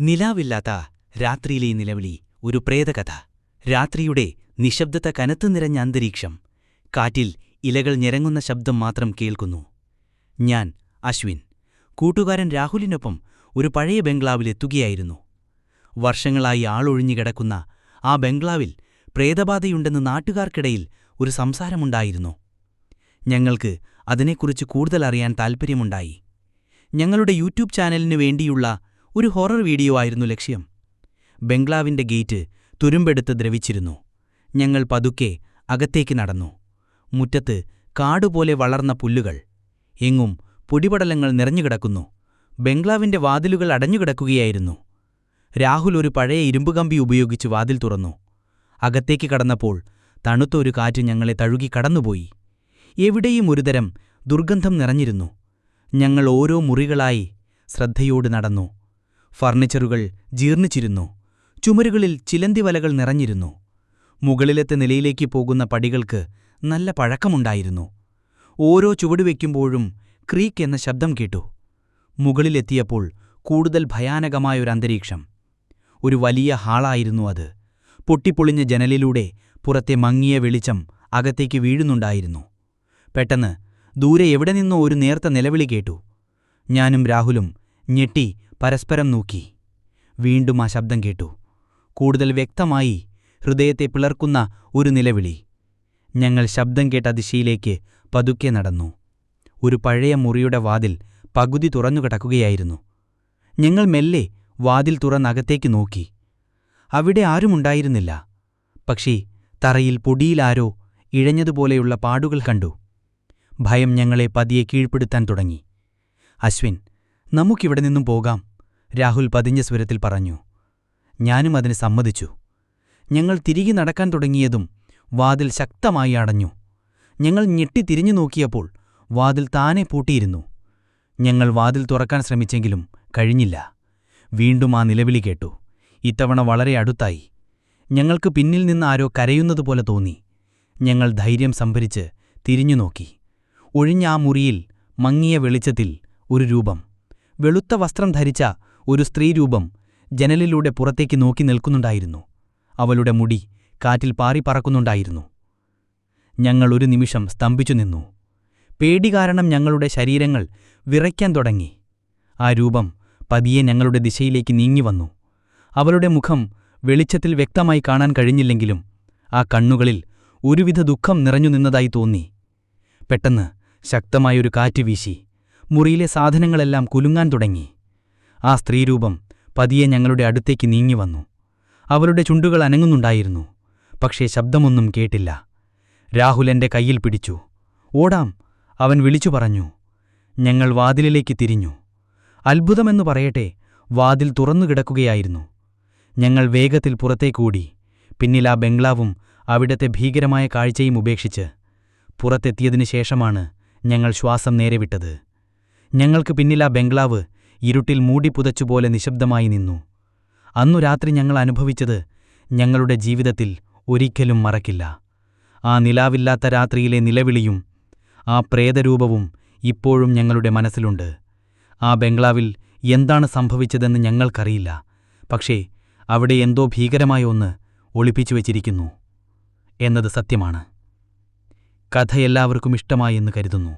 നിലാവില്ലാത്ത രാത്രിയിലെ നിലവിളി ഒരു പ്രേതകഥ. രാത്രിയുടെ നിശബ്ദത കനത്തു നിറഞ്ഞ അന്തരീക്ഷം. കാറ്റിൽ ഇലകൾ ഞെരങ്ങുന്ന ശബ്ദം മാത്രം കേൾക്കുന്നു. ഞാൻ അശ്വിൻ കൂട്ടുകാരൻ രാഹുലിനൊപ്പം ഒരു പഴയ ബംഗ്ലാവിലെത്തുകയായിരുന്നു. വർഷങ്ങളായി ആളൊഴിഞ്ഞുകിടക്കുന്ന ആ ബംഗ്ലാവിൽ പ്രേതബാധയുണ്ടെന്ന് നാട്ടുകാർക്കിടയിൽ ഒരു സംസാരമുണ്ടായിരുന്നു. ഞങ്ങൾക്ക് അതിനെക്കുറിച്ച് കൂടുതൽ അറിയാൻ താൽപ്പര്യമുണ്ടായി. ഞങ്ങളുടെ യൂട്യൂബ് ചാനലിനു വേണ്ടിയുള്ള ഒരു ഹൊറർ വീഡിയോ ആയിരുന്നു ലക്ഷ്യം. ബംഗ്ലാവിന്റെ ഗേറ്റ് തുരുമ്പെടുത്ത് ദ്രവിച്ചിരുന്നു. ഞങ്ങൾ പതുക്കെ അകത്തേക്ക് നടന്നു. മുറ്റത്ത് കാടുപോലെ വളർന്ന പുല്ലുകൾ. എങ്ങും പൊടിപടലങ്ങൾ നിറഞ്ഞുകിടക്കുന്നു. ബംഗ്ലാവിന്റെ വാതിലുകൾ അടഞ്ഞുകിടക്കുകയായിരുന്നു. രാഹുൽ ഒരു പഴയ ഇരുമ്പുകമ്പി ഉപയോഗിച്ച് വാതിൽ തുറന്നു. അകത്തേക്ക് കടന്നപ്പോൾ തണുത്ത ഒരു കാറ്റ് ഞങ്ങളെ തഴുകി കടന്നുപോയി. എവിടെയും ഒരുതരം ദുർഗന്ധം നിറഞ്ഞിരുന്നു. ഞങ്ങൾ ഓരോ മുറികളായി ശ്രദ്ധയോട് നടന്നു. ഫർണിച്ചറുകൾ ജീർണിച്ചിരുന്നു. ചുമരുകളിൽ ചിലന്തിവലകൾ നിറഞ്ഞിരുന്നു. മുകളിലത്തെ നിലയിലേക്ക് പോകുന്ന പടികൾക്ക് നല്ല പഴക്കമുണ്ടായിരുന്നു. ഓരോ ചുവടുവയ്ക്കുമ്പോഴും ക്രീക്ക് എന്ന ശബ്ദം കേട്ടു. മുകളിലെത്തിയപ്പോൾ കൂടുതൽ ഭയാനകമായൊരന്തരീക്ഷം. ഒരു വലിയ ഹാളായിരുന്നു അത്. പൊട്ടിപ്പൊളിഞ്ഞ ജനലിലൂടെ പുറത്തെ മങ്ങിയ വെളിച്ചം അകത്തേക്ക് വീഴുന്നുണ്ടായിരുന്നു. പെട്ടെന്ന് ദൂരെ എവിടെ നിന്നോ ഒരു നേർത്ത നിലവിളി കേട്ടു. ഞാനും രാഹുലും ഞെട്ടി പരസ്പരം നോക്കി. വീണ്ടും ആ ശബ്ദം കേട്ടു. കൂടുതൽ വ്യക്തമായി ഹൃദയത്തെ പിളർക്കുന്ന ഒരു നിലവിളി. ഞങ്ങൾ ശബ്ദം കേട്ട ദിശയിലേക്ക് പതുക്കെ നടന്നു. ഒരു പഴയ മുറിയുടെ വാതിൽ പകുതി തുറന്നുകിടക്കുകയായിരുന്നു. ഞങ്ങൾ മെല്ലെ വാതിൽ തുറന്നകത്തേക്ക് നോക്കി. അവിടെ ആരുമുണ്ടായിരുന്നില്ല. പക്ഷേ തറയിൽ പൊടിയിലാരോ ഇഴഞ്ഞതുപോലെയുള്ള പാടുകൾ കണ്ടു. ഭയം ഞങ്ങളെ പതിയെ കീഴ്പ്പെടുത്താൻ തുടങ്ങി. അശ്വിൻ, നമുക്കിവിടെ നിന്നും പോകാം, രാഹുൽ പതിഞ്ഞ സ്വരത്തിൽ പറഞ്ഞു. ഞാനും അതിന് സമ്മതിച്ചു. ഞങ്ങൾ തിരികെ നടക്കാൻ തുടങ്ങിയതും വാതിൽ ശക്തമായി അടഞ്ഞു. ഞങ്ങൾ ഞെട്ടിത്തിരിഞ്ഞു നോക്കിയപ്പോൾ വാതിൽ താനെ പൂട്ടിയിരുന്നു. ഞങ്ങൾ വാതിൽ തുറക്കാൻ ശ്രമിച്ചെങ്കിലും കഴിഞ്ഞില്ല. വീണ്ടും ആ നിലവിളി കേട്ടു. ഇത്തവണ വളരെ അടുത്തായി. ഞങ്ങൾക്ക് പിന്നിൽ നിന്ന് ആരോ കരയുന്നതുപോലെ തോന്നി. ഞങ്ങൾ ധൈര്യം സംഭരിച്ച് തിരിഞ്ഞു നോക്കി. ഒഴിഞ്ഞ ആ മുറിയിൽ മങ്ങിയ വെളിച്ചത്തിൽ ഒരു രൂപം, വെളുത്ത വസ്ത്രം ധരിച്ച ഒരു സ്ത്രീരൂപം ജനലിലൂടെ പുറത്തേക്ക് നോക്കി നിൽക്കുന്നുണ്ടായിരുന്നു. അവളുടെ മുടി കാറ്റിൽ പാറിപ്പറക്കുന്നുണ്ടായിരുന്നു. ഞങ്ങൾ ഒരു നിമിഷം സ്തംഭിച്ചു നിന്നു. പേടി കാരണം ഞങ്ങളുടെ ശരീരങ്ങൾ വിറയ്ക്കാൻ തുടങ്ങി. ആ രൂപം പതിയെ ഞങ്ങളുടെ ദിശയിലേക്ക് നീങ്ങിവന്നു. അവളുടെ മുഖം വെളിച്ചത്തിൽ വ്യക്തമായി കാണാൻ കഴിഞ്ഞില്ലെങ്കിലും ആ കണ്ണുകളിൽ ഒരുവിധ ദുഃഖം നിറഞ്ഞു നിന്നതായി തോന്നി. പെട്ടെന്ന് ശക്തമായൊരു കാറ്റ് വീശി. മുറിയിലെ സാധനങ്ങളെല്ലാം കുലുങ്ങാൻ തുടങ്ങി. ആ സ്ത്രീരൂപം പതിയെ ഞങ്ങളുടെ അടുത്തേക്ക് നീങ്ങിവന്നു. അവളുടെ ചുണ്ടുകൾ അനങ്ങുന്നുണ്ടായിരുന്നു. പക്ഷേ ശബ്ദമൊന്നും കേട്ടില്ല. രാഹുൽ എന്റെ കയ്യിൽ പിടിച്ചു. ഓടാം, അവൻ വിളിച്ചു പറഞ്ഞു. ഞങ്ങൾ വാതിലിലേക്ക് തിരിഞ്ഞു. അത്ഭുതമെന്നു പറയട്ടെ, വാതിൽ തുറന്നുകിടക്കുകയായിരുന്നു. ഞങ്ങൾ വേഗത്തിൽ പുറത്തേക്കൂടി. പിന്നിൽ ആ ബംഗ്ലാവും അവിടത്തെ ഭീകരമായ കാഴ്ചയും ഉപേക്ഷിച്ച് പുറത്തെത്തിയതിനു ശേഷമാണ് ഞങ്ങൾ ശ്വാസം നേരെ വിട്ടത്. ഞങ്ങൾക്ക് പിന്നിൽ ആ ബംഗ്ലാവ് ഇരുട്ടിൽ മൂടിപ്പുതച്ചുപോലെ നിശബ്ദമായി നിന്നു. അന്നു രാത്രി ഞങ്ങൾ അനുഭവിച്ചത് ഞങ്ങളുടെ ജീവിതത്തിൽ ഒരിക്കലും മറക്കില്ല. ആ നിലാവില്ലാത്ത രാത്രിയിലെ നിലവിളിയും ആ പ്രേതരൂപവും ഇപ്പോഴും ഞങ്ങളുടെ മനസ്സിലുണ്ട്. ആ ബംഗ്ലാവിൽ എന്താണ് സംഭവിച്ചതെന്ന് ഞങ്ങൾക്കറിയില്ല. പക്ഷേ അവിടെ എന്തോ ഭീകരമായ ഒന്ന് ഒളിപ്പിച്ചു വച്ചിരിക്കുന്നു എന്നത് സത്യമാണ്. കഥ എല്ലാവർക്കും ഇഷ്ടമായെന്ന് കരുതുന്നു.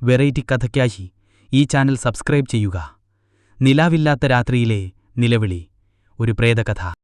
വെറൈറ്റി കഥയ്ക്കായി ഈ ചാനൽ സബ്സ്ക്രൈബ് ചെയ്യുക. നിലാവില്ലാത്ത രാത്രിയിലെ നിലവിളി, ഒരു പ്രേതകഥ.